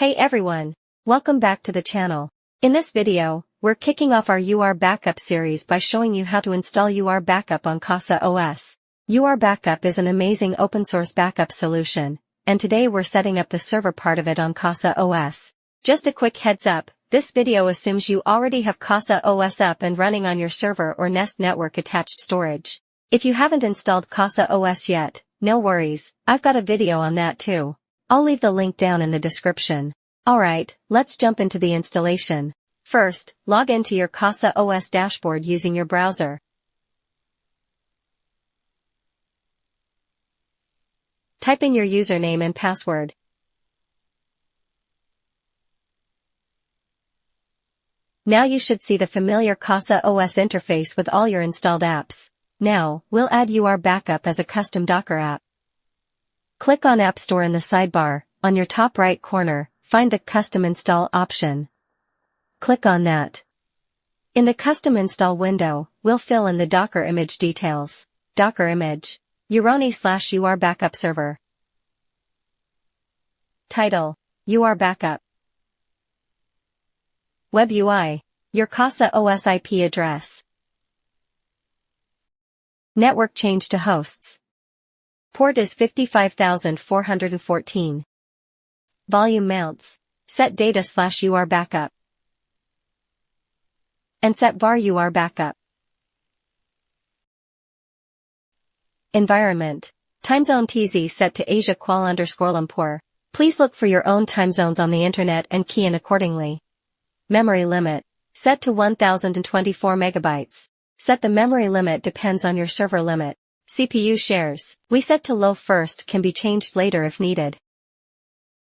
Hey everyone! Welcome back to the channel. In this video, we're kicking off our urBackup series by showing you how to install urBackup on CasaOS. urBackup is an amazing open-source backup solution, and today we're setting up the server part of it on CasaOS. Just a quick heads up, this video assumes you already have CasaOS up and running on your server or Nest network attached storage. If you haven't installed CasaOS yet, no worries, I've got a video on that too. I'll leave the link down in the description. Alright, let's jump into the installation. First, log into your CasaOS dashboard using your browser. Type in your username and password. Now you should see the familiar CasaOS interface with all your installed apps. Now, we'll add urBackup as a custom Docker app. Click on App Store in the sidebar. On your top right corner, find the Custom Install option. Click on that. In the Custom Install window, we'll fill in the Docker image details. Docker image. uroni/urBackup server. Title. urBackup. Web UI. Your CasaOS IP address. Network change to hosts. Port is 55,414. Volume mounts. Set data/urBackup. And set var urBackup. Environment. Time zone TZ set to Asia Kuala_Lumpur. Please look for your own time zones on the internet and key in accordingly. Memory limit. Set to 1024 megabytes. Set the memory limit depends on your server limit. CPU shares. We set to low first, can be changed later if needed.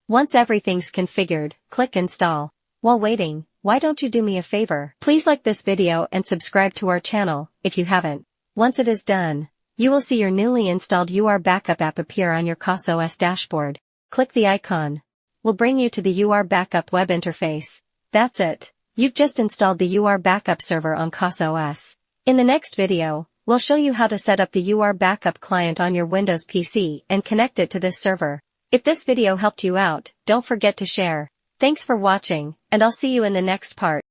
Once everything's configured, click install. While waiting, why don't you do me a favor? Please like this video and subscribe to our channel, if you haven't. Once it is done, you will see your newly installed urBackup app appear on your CasaOS dashboard. Click the icon. We'll bring you to the urBackup web interface. That's it. You've just installed the urBackup server on CasaOS. In the next video, we'll show you how to set up the urBackup client on your Windows PC and connect it to this server. If this video helped you out, don't forget to share. Thanks for watching, and I'll see you in the next part.